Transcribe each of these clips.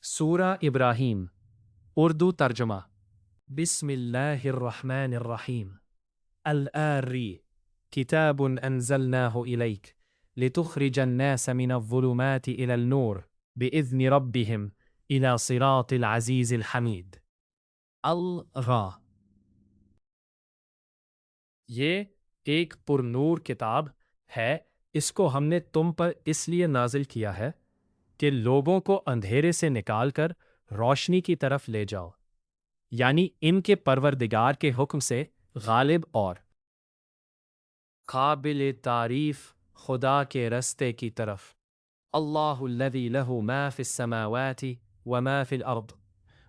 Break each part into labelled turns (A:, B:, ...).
A: سورہ ابراہیم اردو ترجمہ بسم اللہ الرحمن الرحیم الآری کتاب انزلناه الیک لتخرج الناس من الظلمات الى النور بإذن ربهم الى صراط العزیز الحمید۔ الغا، یہ ایک پر نور کتاب ہے، اس کو ہم نے تم پر اس لیے نازل کیا ہے کہ لوگوں کو اندھیرے سے نکال کر روشنی کی طرف لے جاؤ، یعنی ان کے پروردگار کے حکم سے غالب اور قابل تعریف خدا کے رستے کی طرف۔ اللہ الذی لہ ما فی السماوات وما فی الارض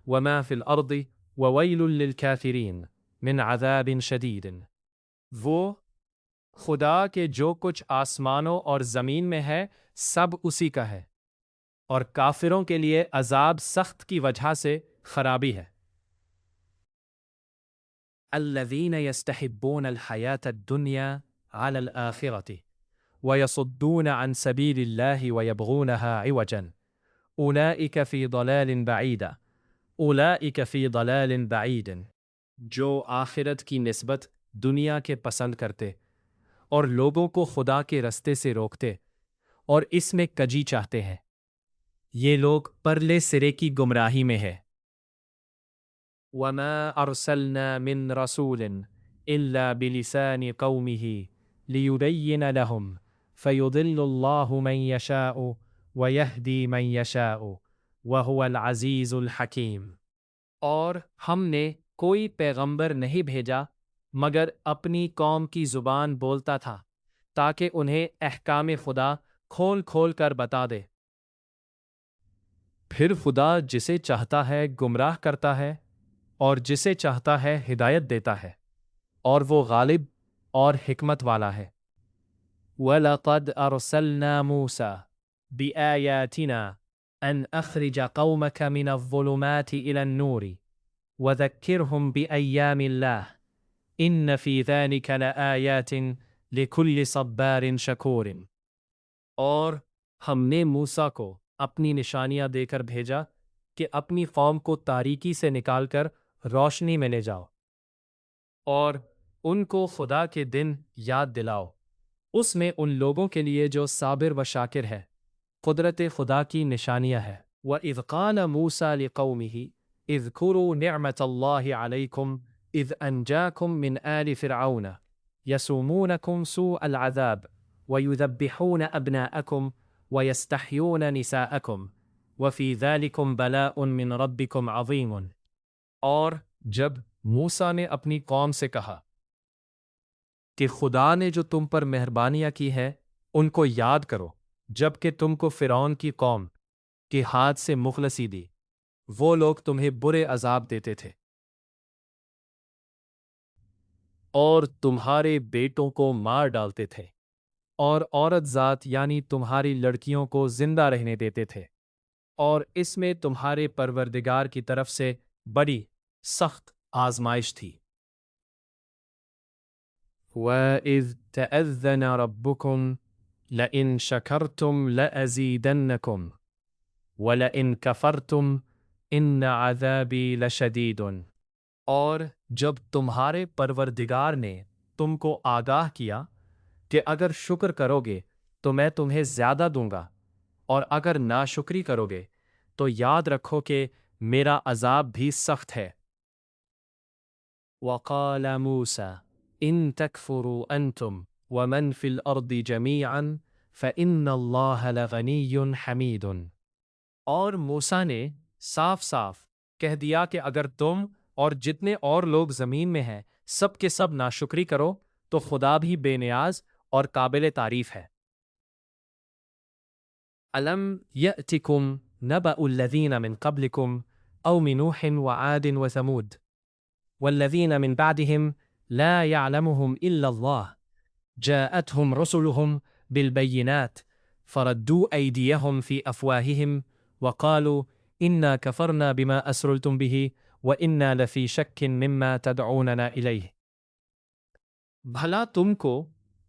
A: وما فی الارض وویل للکافرین من عذاب شدید۔ وہ خدا کے جو کچھ آسمانوں اور زمین میں ہے سب اسی کا ہے، اور کافروں کے لیے عذاب سخت کی وجہ سے خرابی ہے۔ الذین یستحبون الحیاة الدنیا علی الآخرة ویصدون عن سبیل اللہ ویبغونها عوجا اولئک فی ضلال بعید اولئک فی ضلال بعید۔ جو آخرت کی نسبت دنیا کے پسند کرتے اور لوگوں کو خدا کے رستے سے روکتے اور اس میں کجی چاہتے ہیں، یہ لوگ پرلے سرے کی گمراہی میں ہے۔ وَمَا أَرْسَلْنَا مِن رَسُولٍ إِلَّا بِلِسَانِ قَوْمِهِ لِيُبَيِّنَ لَهُمْ فَيُضِلُّ اللَّهُ مَن يَشَاءُ وَيَهْدِي مَن يَشَاءُ وَهُوَ الْعَزِيزُ الْحَكِيمُ۔ اور ہم نے کوئی پیغمبر نہیں بھیجا مگر اپنی قوم کی زبان بولتا تھا تاکہ انہیں احکام خدا کھول کھول کر بتا دے۔ پھر خدا جسے چاہتا ہے گمراہ کرتا ہے اور جسے چاہتا ہے ہدایت دیتا ہے، اور وہ غالب اور حکمت والا ہے۔ وَلَقَدْ أَرْسَلْنَا مُوسَى بِآيَاتِنَا أَنْ أَخْرِجَ قَوْمَكَ مِنَ الظُّلُمَاتِ إِلَى النُّورِ وَذَكِّرْهُمْ بِأَيَّامِ اللَّهِ إِنَّ فِي ذَلِكَ لَآيَاتٍ لِكُلِّ صَبَّارٍ شَكُورٍ۔ اور ہم نے موسیٰ کو اپنی نشانیاں دے کر بھیجا کہ اپنی قوم کو تاریکی سے نکال کر روشنی میں لے جاؤ، اور ان کو خدا کے دن یاد دلاؤ، اس میں ان لوگوں کے لیے جو صابر و شاکر ہے قدرت خدا کی نشانیاں ہے۔ وَإِذْ قَالَ مُوسَىٰ لِقَوْمِهِ اذْكُرُوا نِعْمَةَ اللَّهِ عَلَيْكُمْ إِذْ أَنْجَاكُمْ مِنْ آلِ فِرْعَوْنَ يَسُومُونَكُمْ سُوءَ الْعَذَابِ وَيُذَبِّحُونَ أَبْنَاءَكُمْ وَيَسْتَحْيُونَ نِسَاءَكُمْ وَفِي ذَلِكُمْ بَلَاءٌ مِّن رَبِّكُمْ عَظِيمٌ۔ اور جب موسیٰ نے اپنی قوم سے کہا کہ خدا نے جو تم پر مہربانیاں کی ہے ان کو یاد کرو، جب کہ تم کو فرعون کی قوم کے ہاتھ سے مخلصی دی، وہ لوگ تمہیں برے عذاب دیتے تھے اور تمہارے بیٹوں کو مار ڈالتے تھے، اور عورت ذات یعنی تمہاری لڑکیوں کو زندہ رہنے دیتے تھے، اور اس میں تمہارے پروردگار کی طرف سے بڑی سخت آزمائش تھی۔ وَإِذْ تَأَذَّنَ رَبُّكُمْ لَئِن شَكَرْتُمْ لَأَزِيدَنَّكُمْ وَلَئِن كَفَرْتُمْ إِنَّ عَذَابِي لَشَدِيدٌ۔ اور جب تمہارے پروردگار نے تم کو آگاہ کیا کہ اگر شکر کرو گے تو میں تمہیں زیادہ دوں گا، اور اگر ناشکری کرو گے تو یاد رکھو کہ میرا عذاب بھی سخت ہے۔ وَقَالَ مُوسَىٰ إِن تَكْفُرُوا أَنْتُمْ وَمَنْ فِي الْأَرْضِ جَمِيعًا فَإِنَّ اللَّهَ لَغَنِيٌّ حَمِيدٌ۔ اور موسیٰ نے صاف صاف کہہ دیا کہ اگر تم اور جتنے اور لوگ زمین میں ہیں سب کے سب ناشکری کرو تو خدا بھی بے نیاز اور قابل تعریف ہے۔ أَلَمْ يَأْتِكُمْ نَبَأُ الَّذِينَ مِنْ قَبْلِكُمْ قَوْمِ نُوحٍ وَعَادٍ وَثَمُودَ وَالَّذِينَ مِنْ بَعْدِهِمْ لَا يَعْلَمُهُمْ إِلَّا اللَّهُ جَاءَتْهُمْ رُسُلُهُمْ بِالْبَيِّنَاتِ فَرَدُّوا أَيْدِيَهُمْ فِي أَفْوَاهِهِمْ وَقَالُوا إِنَّا كَفَرْنَا بِمَا أَسْرَرْتُمْ بِهِ وَإِنَّا لَفِي شَكٍّ مِّمَّا تَدْعُونَنَا إِلَيْهِ۔ بھلا تم کو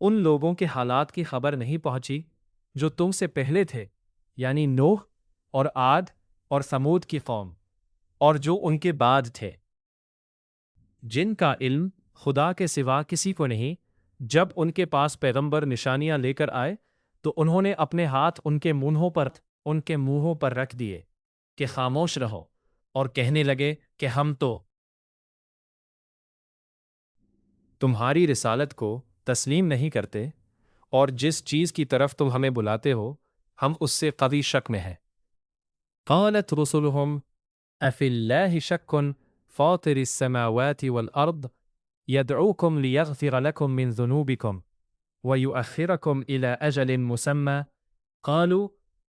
A: ان لوگوں کے حالات کی خبر نہیں پہنچی جو تم سے پہلے تھے، یعنی نوح اور عاد اور سمود کی قوم اور جو ان کے بعد تھے، جن کا علم خدا کے سوا کسی کو نہیں، جب ان کے پاس پیغمبر نشانیاں لے کر آئے تو انہوں نے اپنے ہاتھ ان کے منہوں پر رکھ دیے کہ خاموش رہو، اور کہنے لگے کہ ہم تو تمہاری رسالت کو تسلیم نہیں کرتے، اور جس چیز کی طرف تم ہمیں بلاتے ہو ہم اس سے قوی شک میں ہیں۔ قالت رسلهم افی اللہ شک فاطر السماوات والارض يدعوكم ليغفر لكم من ذنوبكم ويؤخركم إلى أجل مسمى قالوا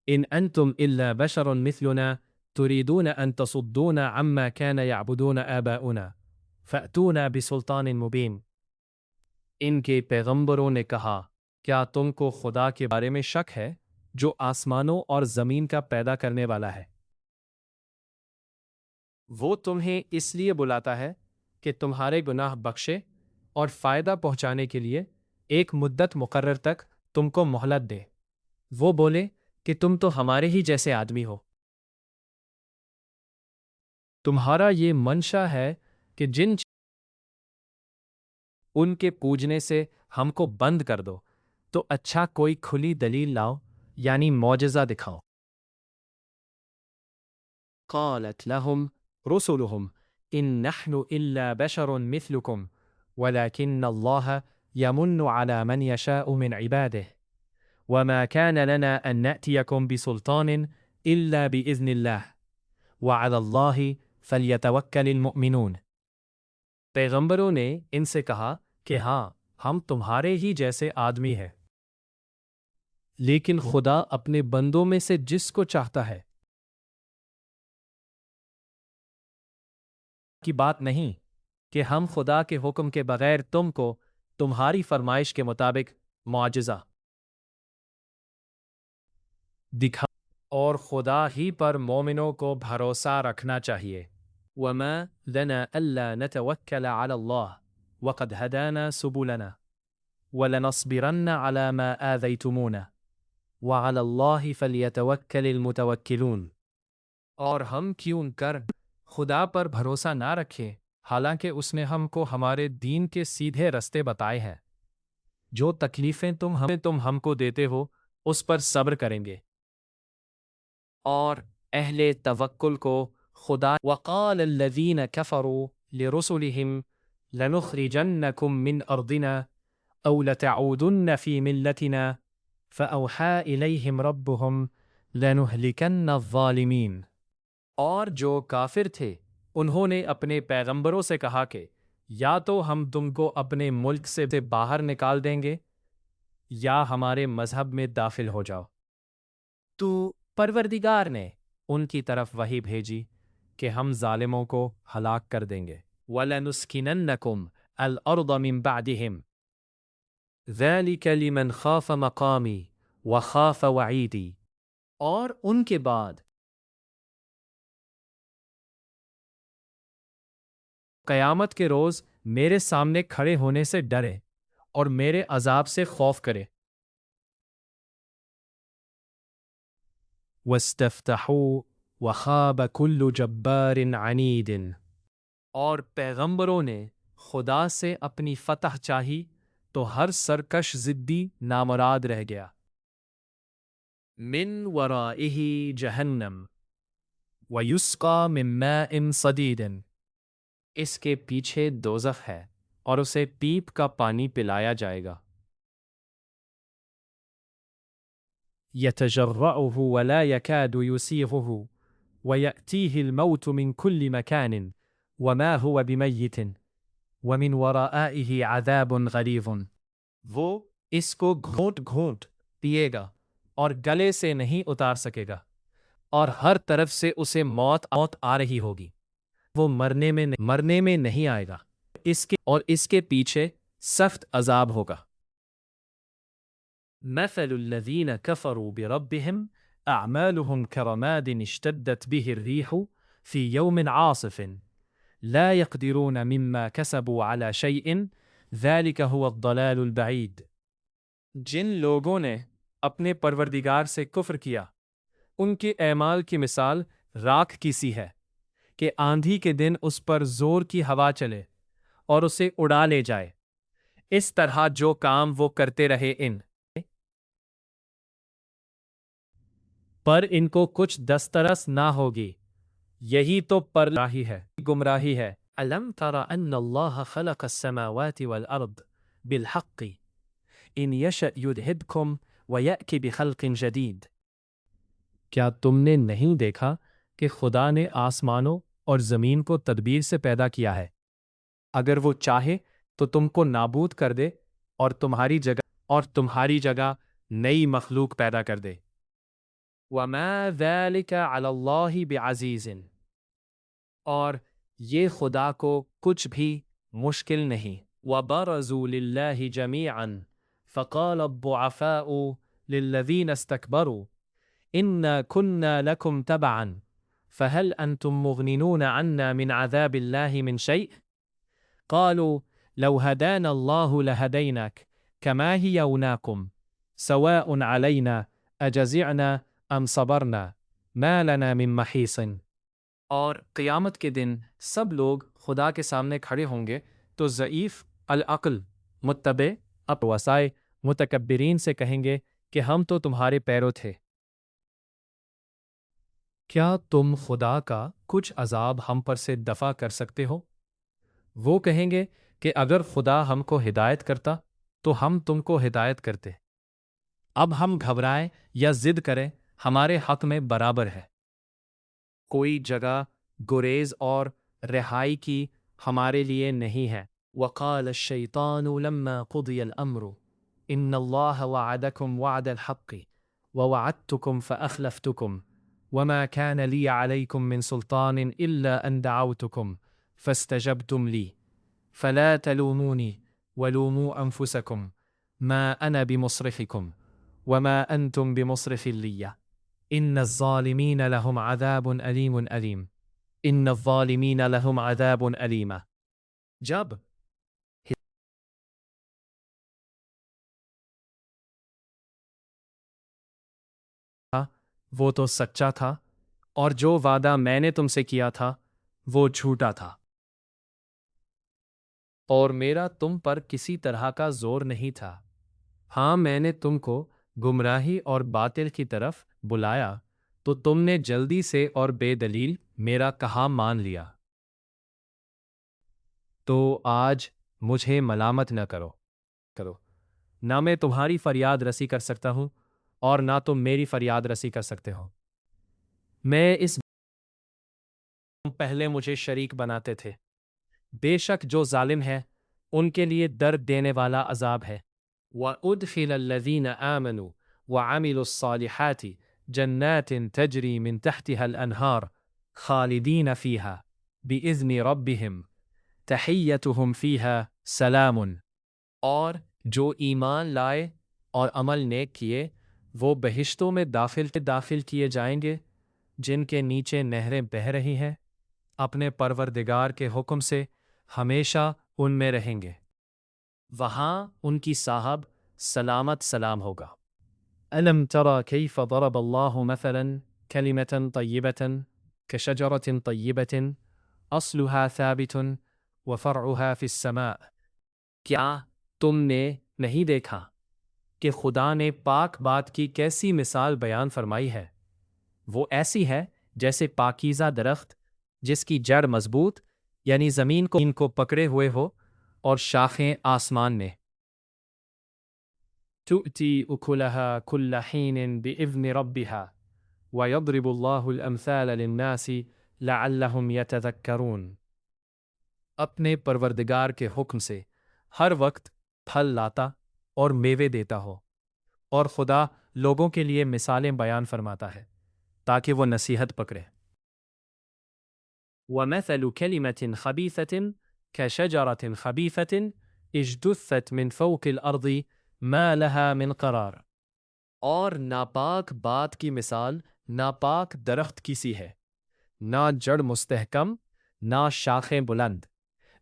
A: إن أنتم إلا بشر مثلنا تريدون أن تصدونا عما كان يعبدون آباؤنا فأتونا بسلطان مبين۔ ان کے پیغمبروں نے کہا، کیا تم کو خدا کے بارے میں شک ہے جو آسمانوں اور زمین کا پیدا کرنے والا ہے؟ وہ تمہیں اس لیے بلاتا ہے کہ تمہارے گناہ بخشے اور فائدہ پہنچانے کے لیے ایک مدت مقرر تک تم کو مہلت دے۔ وہ بولے کہ تم تو ہمارے ہی جیسے آدمی ہو، تمہارا یہ منشا ہے کہ جن ان کے پوجنے سے ہم کو بند کر دو، تو اچھا کوئی کھلی دلیل لاؤ، یعنی معجزہ دکھاؤ۔ قالت لهم رسلهم إن نحن إلا بشر مثلكم ولكن الله يمن على من يشاء من عباده وما كان لنا أن نأتيكم بسلطان إلا بإذن الله وعلى الله فليتوكل المؤمنون۔ پیغمبروں نے ان سے کہا کہ ہاں، ہم تمہارے ہی جیسے آدمی ہیں، لیکن خدا اپنے بندوں میں سے جس کو چاہتا ہے کی بات نہیں کہ ہم خدا کے حکم کے بغیر تم کو تمہاری فرمائش کے مطابق معجزہ دکھا، اور خدا ہی پر مومنوں کو بھروسہ رکھنا چاہیے۔ وما لنا الا نتوکل علی اللہ وقد ہدانا سبلنا ولنصبرن على ما آذیتمونا وعلى اللہ فلیتوکل المتوکلون۔ اور ہم کیوں کر خدا پر بھروسہ نہ رکھے، حالانکہ اس نے ہم کو ہمارے دین کے سیدھے رستے بتائے ہیں۔ جو تکلیفیں تم ہم کو دیتے ہو اس پر صبر کریں گے، اور اہل توکل کو خدا۔ وقال الذین کفروا لرسلهم لنخرجنکم من ارضنا او لتعودن فی ملتنا فاوحى الیہم ربهم لنہلکن الظالمین۔ اور جو کافر تھے انہوں نے اپنے پیغمبروں سے کہا کہ یا تو ہم تم کو اپنے ملک سے باہر نکال دیں گے یا ہمارے مذہب میں داخل ہو جاؤ۔ تو پروردگار نے ان کی طرف وحی بھیجی کہ ہم ظالموں کو ہلاک کر دیں گے۔ وَلَنُسْكِنَنَّكُمْ الْأَرْضَ مِنْ بَعْدِهِمْ ذَلِكَ لِمَنْ خَافَ مَقَامِي وَخَافَ وَعِيدِي۔ اور ان کے بعد قیامت کے روز میرے سامنے کھڑے ہونے سے ڈرے اور میرے عذاب سے خوف کرے۔ وَاسْتَفْتَحُوا وَخَابَ كُلُّ جَبَّارٍ عَنِيدٍ۔ اور پیغمبروں نے خدا سے اپنی فتح چاہی تو ہر سرکش ضدی نامراد رہ گیا۔ مِن وَرَائِهِ جَهَنَّمْ وَيُسْقَى مِن مَاءٍ صَدِيدٍ۔ اس کے پیچھے دوزخ ہے اور اسے پیپ کا پانی پلایا جائے گا۔ يتجرعه ولا يكاد يسيغه ويأتيه الموت من كل مكان وما هو بميت ومن ورائه عذاب غلیظ۔ وہ اس کو گھونٹ گھونٹ پیے گا اور گلے سے نہیں اتار سکے گا، اور ہر طرف سے اسے موت آ رہی ہوگی، وہ مرنے میں نہیں آئے گا، اس کے پیچھے سخت عذاب ہوگا۔ مثل الذين كفروا بربهم أعمالهم كرماد اشتدت به الريح في يوم عاصف لا يقدرون مما كسبوا على شيء ذلك هو الضلال البعيد۔ جن لوگوں نے اپنے پروردگار سے کفر کیا، ان کے اعمال کی مثال راکھ کی سی ہے کہ آندھی کے دن اس پر زور کی ہوا چلے اور اسے اڑا لے جائے۔ اس طرح جو کام وہ کرتے رہے ان پر ان کو کچھ دسترس نہ ہوگی، یہی تو گمراہی ہے۔ أَلَمْ تَرَ أَنَّ اللَّهَ خَلَقَ السَّمَاوَاتِ وَالْأَرْضَ بِالْحَقِّ إِنْ يَشَأْ يُذْهِبْكُمْ وَيَأْتِ بِخَلْقٍ جَدِيدٍ۔ کیا تم نے نہیں دیکھا کہ خدا نے آسمانوں اور زمین کو تدبیر سے پیدا کیا ہے؟ اگر وہ چاہے تو تم کو نابود کر دے اور تمہاری جگہ نئی مخلوق پیدا کر دے۔ وَمَا ذَلِكَ عَلَى اللَّهِ بِعَزِيزٍ، اور یہ خدا کو کچھ بھی مشکل نہیں۔ وَبَرَزُوا لِلَّهِ جَمِيعًا فَقَالَ الضُّعَفَاءُ لِلَّذِينَ اسْتَكْبَرُوا إِنَّا كُنَّا لَكُمْ تَبَعًا فَهَلْ أَنْتُمْ مُغْنِنُونَ عَنَّا مِنْ عَذَابِ اللَّهِ مِنْ شَيْءٍ قَالُوا لَوْ هَدَانَا اللَّهُ لَهَدَيْنَاكَ كَمَا هِيَوْنَاكُمْ سَوَاءٌ عَلَيْنَا أَجَزِعْنَا أَمْ صَبَرْنَا مَا لَنَا مِنْ مَحِيصٍ۔ اور قیامت کے دن سب لوگ خدا کے سامنے کھڑے ہوں گے تو ضعیف العقل متبع وسائے متکبرین سے کہیں گے کہ ہم تو تمہارے پیرو تھے۔ کیا تم خدا کا کچھ عذاب ہم پر سے دفع کر سکتے ہو؟ وہ کہیں گے کہ اگر خدا ہم کو ہدایت کرتا تو ہم تم کو ہدایت کرتے۔ اب ہم گھبرائیں یا ضد کریں ہمارے حق میں برابر ہے۔ کوئی جگہ گریز اور رہائی کی ہمارے لیے نہیں ہے۔ وقال الشیطان لما قضی الامر ان اللہ وعدکم وعد الحق ووعدتکم فاخلفتکم وما كان لي عليكم من سلطان الا ان دعوتكم فاستجبتم لي فلا تلوموني ولوموا انفسكم ما انا بمصرخكم وما انتم بمصرخي لي ان الظالمین لهم عذاب علیم علیم ان الظالمین لهم عذاب علیم۔ جب وہ تو سچا تھا اور جو وعدہ میں نے تم سے کیا تھا وہ جھوٹا تھا، اور میرا تم پر کسی طرح کا زور نہیں تھا۔ ہاں میں نے تم کو گمراہی اور باطل کی طرف بلایا تو تم نے جلدی سے اور بے دلیل میرا کہا مان لیا۔ تو آج مجھے ملامت نہ کرو نہ میں تمہاری فریاد رسی کر سکتا ہوں اور نہ تم میری فریاد رسی کر سکتے ہو۔ میں اس پہلے مجھے شریک بناتے تھے، بے شک جو ظالم ہے ان کے لیے درد دینے والا عذاب ہے۔ وَأُدْخِلَ الَّذِينَ آمَنُوا وَعَمِلُوا الصَّالِحَاتِ جَنَّاتٍ تَجْرِي مِن تَحْتِهَا الْأَنْهَارُ خَالِدِينَ فِيهَا بِإِذْنِ رَبِّهِمْ تَحِيَّتُهُمْ فِيهَا سَلَامٌ۔ اور جو ایمان لائے اور عمل نیک کیے وہ بہشتوں میں داخل کیے جائیں گے جن کے نیچے نہریں بہہ رہی ہیں، اپنے پروردگار کے حکم سے ہمیشہ ان میں رہیں گے، وہاں ان کی صاحب سلامت سلام ہوگا۔ أَلَمْ تَرَ كَيْفَ ضَرَبَ اللَّهُ مَثَلًا كَلِمَةً طَيِّبَةً كَشَجَرَةٍ طَيِّبَةٍ أَصْلُهَا ثَابِتٌ وَفَرْعُهَا فِي السَّمَاءِ۔ کیا تم نے نہیں دیکھا کہ خدا نے پاک بات کی کیسی مثال بیان فرمائی ہے؟ وہ ایسی ہے جیسے پاکیزہ درخت جس کی جڑ مضبوط یعنی زمین کو پکڑے ہوئے ہو اور شاخیں آسمان میں۔ تُؤْتِي أُكُلَهَا كُلَّ حِينٍ بِإِذْنِ رَبِّهَا وَيَضْرِبُ اللَّهُ الْأَمْثَالَ لِلنَّاسِ لَعَلَّهُمْ يَتَذَكَّرُونَ۔ اپنے پروردگار کے حکم سے ہر وقت پھل لاتا اور میوے دیتا ہو، اور خدا لوگوں کے لیے مثالیں بیان فرماتا ہے تاکہ وہ نصیحت پکڑے۔ وَمَثَلُ كَلِمَةٍ خَبِيثَةٍ كَشَجَرَةٍ خَبِيثَةٍ اجْتُثَّتْ مِنْ فَوْقِ الْأَرْضِ مَا لَهَا مِنْ قَرَارٍ۔ اور ناپاک بات کی مثال ناپاک درخت کی سی ہے، نہ جڑ مستحکم نہ شاخیں بلند،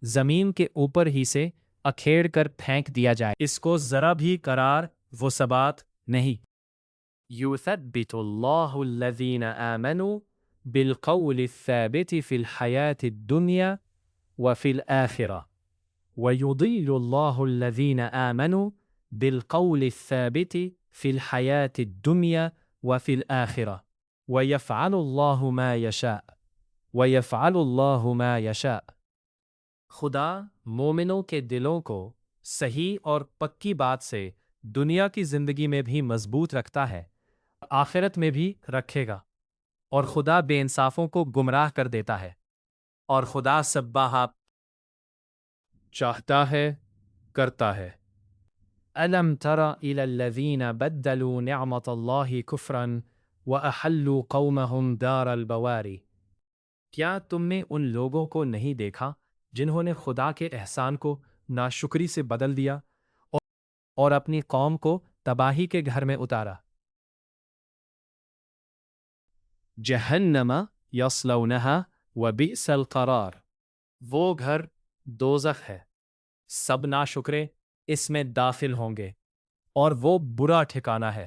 A: زمین کے اوپر ہی سے اکھیڑ کر پھینک دیا جائے، اس کو ذرا بھی قرار و ثبات نہیں۔ يُثَبِّتُ اللَّهُ الَّذِينَ آمَنُوا بالقول الثابت في الحياة الدنيا وفي الآخرة ويضل الله الذين آمنوا بالقول الثابت في الحياة الدنيا وفي الآخرة ويفعل الله ما يشاء ويفعل الله ما يشاء خدا مومنوں کے دلوں کو صحیح اور پکی بات سے دنیا کی زندگی میں بھی مضبوط رکھتا ہے آخرت میں بھی رکھے گا اور خدا بے انصافوں کو گمراہ کر دیتا ہے اور خدا سب بہا چاہتا ہے کرتا ہے ألم تر إلى الذين بدلوا نعمة الله كفرا وأحلوا قومهم دار البوار کیا تم نے ان لوگوں کو نہیں دیکھا جنہوں نے خدا کے احسان کو ناشکری سے بدل دیا اور اپنی قوم کو تباہی کے گھر میں اتارا جہنم یصلونہا وبئس القرار وہ گھر دوزخ ہے سب ناشکرے اس میں داخل ہوں گے اور وہ برا ٹھکانہ ہے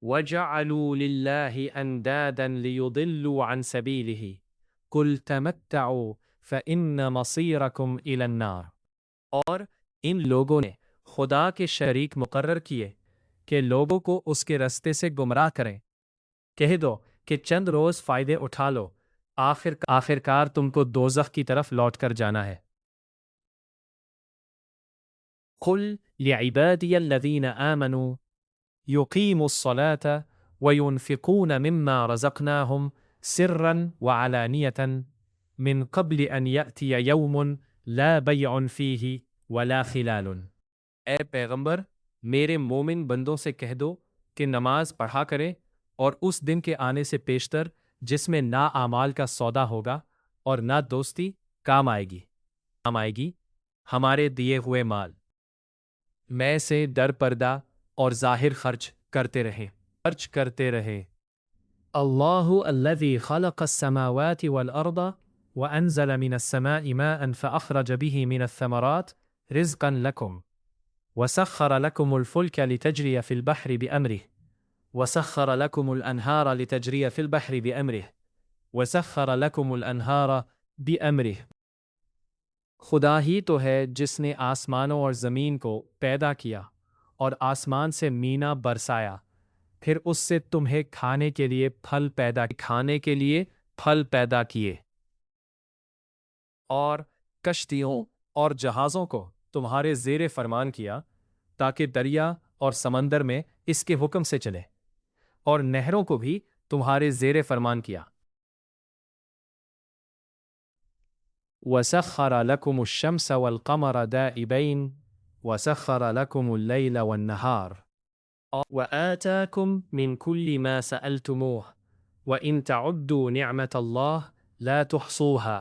A: وَجَعَلُوا لِلَّهِ أَنْدَادًا لِيُضِلُّوا عَنْ سَبِيلِهِ قُلْ تَمَتَّعُوا فَإِنَّ مَصِيرَكُمْ إِلَى النَّارِ اور ان لوگوں نے خدا کے شریک مقرر کیے کہ لوگوں کو اس کے رستے سے گمراہ کریں کہہ دو کہ چند روز فائدے اٹھا لو آخرکار تم کو دوزخ کی طرف لوٹ کر جانا ہے قل لعبادي الذين آمنوا يقيموا الصلاة وينفقون مما رزقناهم سرا وعلانية من قبل أن يأتي يوم لا بيع فيه ولا خلال اے پیغمبر میرے مومن بندوں سے کہہ دو کہ نماز پڑھا کرے اور اس دن کے آنے سے پیشتر جس میں نہ اعمال کا سودا ہوگا اور نہ دوستی کام آئے گی ہمارے دیے ہوئے مال میں سے در پردہ اور ظاہر خرچ کرتے رہے اللہ الذي خلق السماوات والأرض وأنزل من السماء ماء فأخرج به من الثمرات رزقا لكم وسخر لكم الفلك لتجري في البحر بأمره وسخر لكم الأنهار لتجري في البحر بأمره وسخر لكم الأنهار بأمره خدا ہی تو ہے جس نے آسمانوں اور زمین کو پیدا کیا اور آسمان سے مینا برسایا پھر اس سے تمہیں کھانے کے لیے پھل پیدا کیے اور کشتیوں اور جہازوں کو تمہارے زیر فرمان کیا تاکہ دریا اور سمندر میں اس کے حکم سے چلے اور نہروں کو بھی تمہارے زیر فرمان کیا وَسَخَّرَ لَكُمُ الشَّمْسَ وَالْقَمَرَ دَائِبَيْنِ وَسَخَّرَ لَكُمُ اللَّيْلَ وَالنَّهَارَ وَآتَاكُمْ مِنْ كُلِّ مَا سَأَلْتُمُوهُ وَإِنْ تَعُدُّوا نِعْمَةَ اللَّهِ لَا تُحْصُوهَا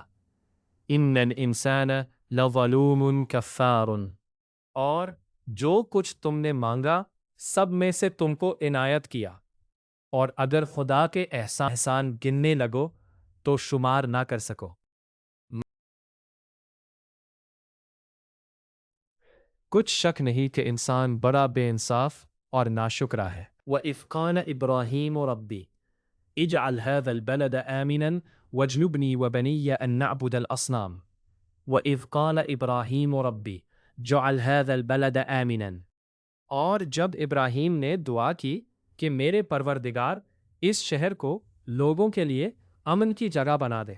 A: إِنَّ الْإِنسَانَ لَظَلُومٌ كَفَّارٌ اور جو کچھ تم نے مانگا سب میں سے تم کو عنایت کیا اور اگر خدا کے احسان گننے لگو تو شمار نہ کر سکو کچھ شک نہیں کہ انسان بڑا بے انصاف اور ناشکرا ہے وَإِذْ قَالَ إِبْرَاهِيمُ رَبِّ اجْعَلْ هَذَا الْبَلَدَ آمِنًا وَاجْنُبْنِي وَبَنِيَّ أَن نَّعْبُدَ الْأَصْنَامَ وَإِذْ قَالَ إِبْرَاهِيمُ رَبِّ اجْعَلْ هَذَا الْبَلَدَ آمِنًا اور جب ابراہیم نے دعا کی کہ میرے پروردگار اس شہر کو لوگوں کے لیے امن کی جگہ بنا دے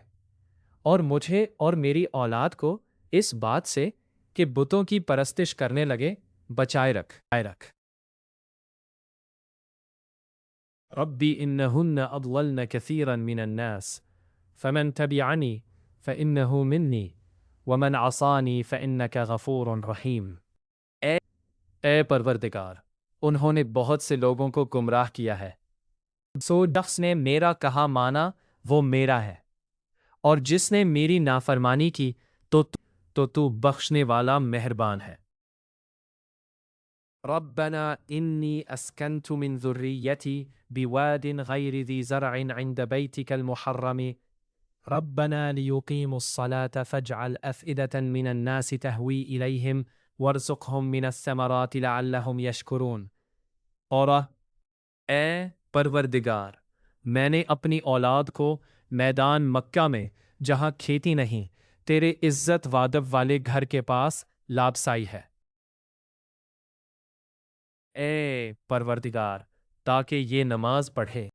A: اور مجھے اور میری اولاد کو اس بات سے کہ بتوں کی پرستش کرنے لگے بچائے رکھ ربی انہن اضللن کثیرا من الناس فمن تبعنی فانہ منی ومن عصانی فانک غفور رحیم اے پروردگار انہوں نے بہت سے لوگوں کو گمراہ کیا ہے سو شخص نے میرا کہا مانا وہ میرا ہے اور جس نے میری نافرمانی کی تو بخشنے والا مہربان ہے ربنا انی اسکنت من ذریتی بواد غیر ذی زرع عند بیتک المحرم ربنا لیقیموا الصلاة فاجعل افئدة من الناس تهوی الیہم وارزقهم من الثمرات لعلهم یشکرون اور اے پروردگار میں نے اپنی اولاد کو میدان مکہ میں جہاں کھیتی نہیں تیرے عزت وادب والے گھر کے پاس لابسائی ہے۔ اے پروردگار، تاکہ یہ نماز پڑھے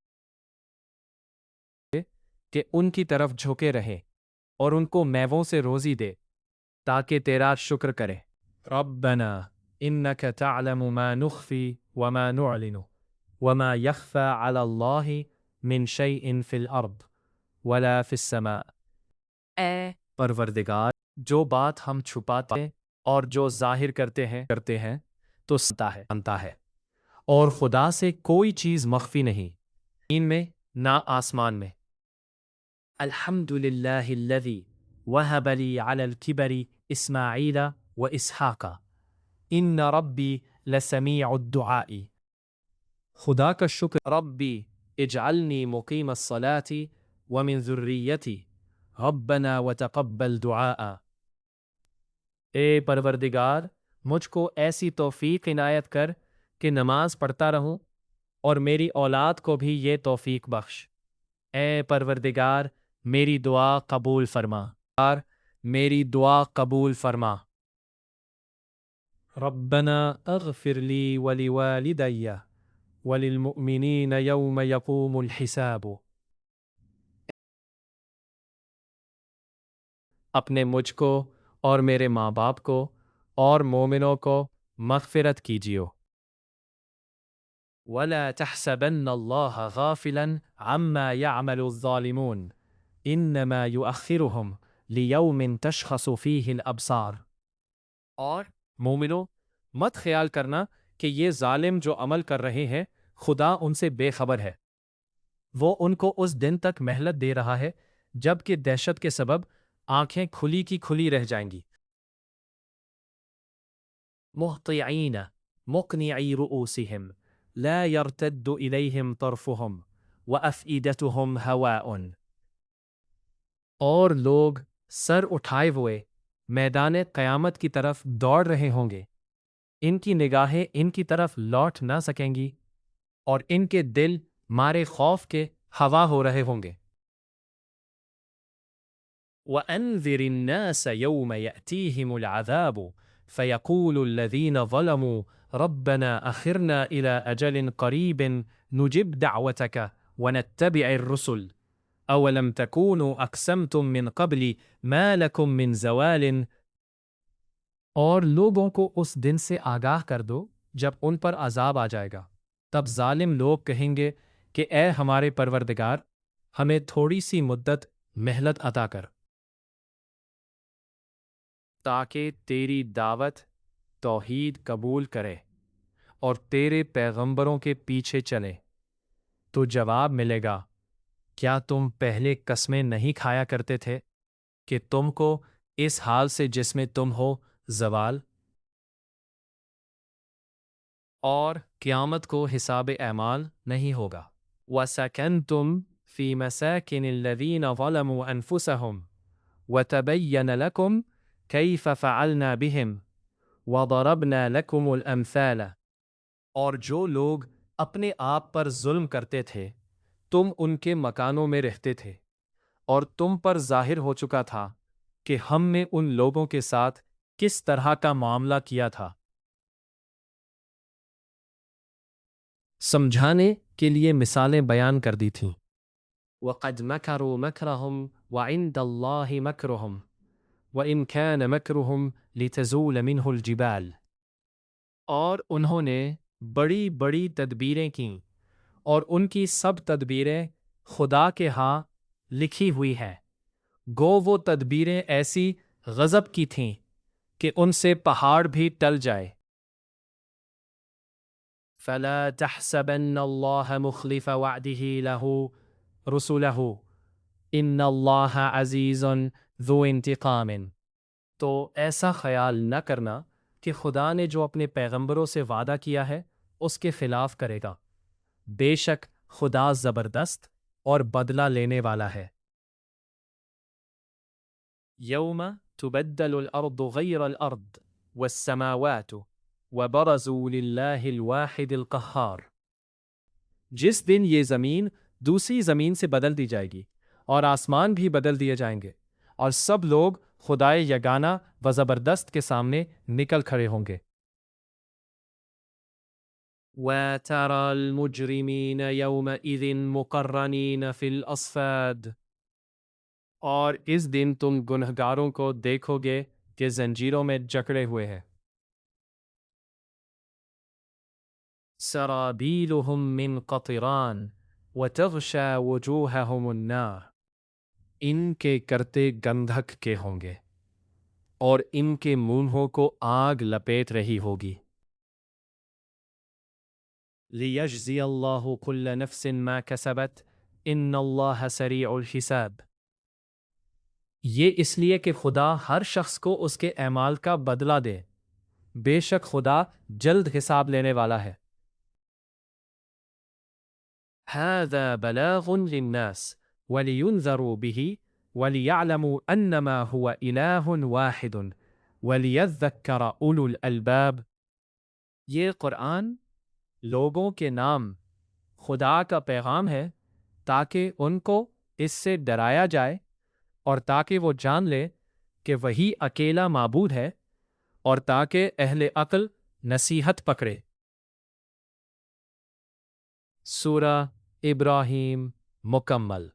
A: کہ ان کی طرف جھکے رہے اور ان کو میووں سے روزی دے تاکہ تیرا شکر کرے۔ ربنا انک تعلم ما نخفی وما نعلن وما يخفى على الله من شيء في الارض ولا في السماء۔ اے پروردگار، جو بات ہم چھپاتے ہیں اور جو ظاہر کرتے ہیں تو سنتا ہے، اور خدا سے کوئی چیز مخفی نہیں، زمین میں نہ آسمان میں۔ الحمد للہ الذی وہب لی علی الکبر اسماعیل و اسحاق ان ربی لسمیع الدعاء۔ خدا کا شکر، ربی اجعلنی مقیم الصلاة ومن ذریتی ربنا وتقبل دعاء۔ اے پروردگار، مجھ کو ایسی توفیق عنایت کر کہ نماز پڑھتا رہوں، اور میری اولاد کو بھی یہ توفیق بخش۔ اے پروردگار، میری دعا قبول فرما، میری دعا قبول فرما۔ ربنا اغفر لی ولوالدی وللمؤمنین یوم یقوم الحساب۔ اپنے مجھ کو اور میرے ماں باپ کو اور مومنوں کو مغفرت کیجیو۔ ولا تحسبن اللہ غافلا عما يعمل الظالمون انما يؤخرهم لیوم تشخص فیہ الابصار۔ اور مومنو، مت خیال کرنا کہ یہ ظالم جو عمل کر رہے ہیں خدا ان سے بے خبر ہے، وہ ان کو اس دن تک مہلت دے رہا ہے جب کہ دہشت کے سبب آنکھیں کھلی کی کھلی رہ جائیں گی۔ مہطعین مقنعی رؤوسہم لا يرتد الیہم طرفہم وافئدتہم ہواء۔ اور لوگ سر اٹھائے ہوئے میدان قیامت کی طرف دوڑ رہے ہوں گے، ان کی نگاہیں ان کی طرف لوٹ نہ سکیں گی، اور ان کے دل مارے خوف کے ہوا ہو رہے ہوں گے۔ وَأَنذِرِ النَّاسَ يَوْمَ يَأْتِيهِمُ الْعَذَابُ فَيَقُولُ الَّذِينَ ظَلَمُوا رَبَّنَا أَخِرْنَا إِلَى أَجَلٍ قَرِيبٍ نُجِبْ دَعْوَتَكَ وَنَتَّبِعِ الرُّسُلَ أَوَلَمْ تَكُونُوا أَقْسَمْتُم مِّن قَبْلِ مَا لَكُم مِّن زَوَالٍ۔ اور لوگوں کو اس دن سے آگاہ کر دو جب ان پر عذاب آ جائے گا، تب ظالم لوگ کہیں گے کہ اے ہمارے پروردگار، ہمیں تھوڑی سی مدت مہلت عطا کر تاکہ تیری دعوت توحید قبول کرے اور تیرے پیغمبروں کے پیچھے چلے۔ تو جواب ملے گا، کیا تم پہلے قسمیں نہیں کھایا کرتے تھے کہ تم کو اس حال سے جس میں تم ہو زوال؟ اور قیامت کو حساب اعمال نہیں ہوگا۔ وَسَكَنْتُمْ فِي مَسَاكِنِ الَّذِينَ ظَلَمُوا أَنفُسَهُمْ وَتَبَيَّنَ لَكُمْ كَيْفَ فَعَلْنَا بِهِمْ وَضَرَبْنَا لَكُمُ الْأَمْثَالَ۔ اور جو لوگ اپنے آپ پر ظلم کرتے تھے، تم ان کے مکانوں میں رہتے تھے، اور تم پر ظاہر ہو چکا تھا کہ ہم نے ان لوگوں کے ساتھ کس طرح کا معاملہ کیا تھا۔ سمجھانے کے لیے مثالیں بیان کر دی تھیں۔ وَقَدْ مَكَرُوا مَكْرَهُمْ وَعِندَ اللَّهِ مَكْرُهُمْ وَإِنْ كَانَ مَكْرُهُمْ لِتَزُولَ مِنْهُ الْجِبَالُ۔ اور انہوں نے بڑی بڑی تدبیریں کیں، اور ان کی سب تدبیریں خدا کے ہاں لکھی ہوئی ہیں، گو وہ تدبیریں ایسی غضب کی تھیں کہ ان سے پہاڑ بھی ٹل جائے۔ فَلَا تَحْسَبَنَّ اللَّهَ مُخْلِفَ وَعْدِهِ لَهُ رُسُلَهُ إِنَّ اللَّهَ عَزِيزٌ ذُو انتقام۔ تو ایسا خیال نہ کرنا کہ خدا نے جو اپنے پیغمبروں سے وعدہ کیا ہے اس کے خلاف کرے گا، بے شک خدا زبردست اور بدلہ لینے والا ہے۔ یوم تبدل الارض غیر الارض والسماوات وبرزوا للہ الواحد القہار۔ جس دن یہ زمین دوسری زمین سے بدل دی جائے گی اور آسمان بھی بدل دیے جائیں گے اور سب لوگ خدائے یگانہ و زبردست کے سامنے نکل کھڑے ہوں گے۔ وَتَرَى الْمُجْرِمِينَ يَوْمَئِذٍ مُقَرَّنِينَ فِي الْأَصْفَادِ، اور اس دن تم گنہگاروں کو دیکھو گے کہ زنجیروں میں جکڑے ہوئے ہیں۔ سرابیلہم من قطران وتغشى وجوہہم النار، ان کے کرتے گندھک کے ہوں گے اور ان کے منہوں کو آگ لپیٹ رہی ہوگی۔ لیجزی اللہ کل نفس ما کسبت ان اللہ سریع الحساب، یہ اس لیے کہ خدا ہر شخص کو اس کے اعمال کا بدلہ دے، بے شک خدا جلد حساب لینے والا ہے۔ هذا بلاغ للناس ولينذروا به وليعلموا انما هو اله واحد وليذكر اولو الالباب، یہ قرآن لوگوں کے نام خدا کا پیغام ہے تاکہ ان کو اس سے ڈرایا جائے اور تاکہ وہ جان لے کہ وہی اکیلا معبود ہے، اور تاکہ اہل عقل نصیحت پکڑے۔ سورہ ابراہیم مکمل۔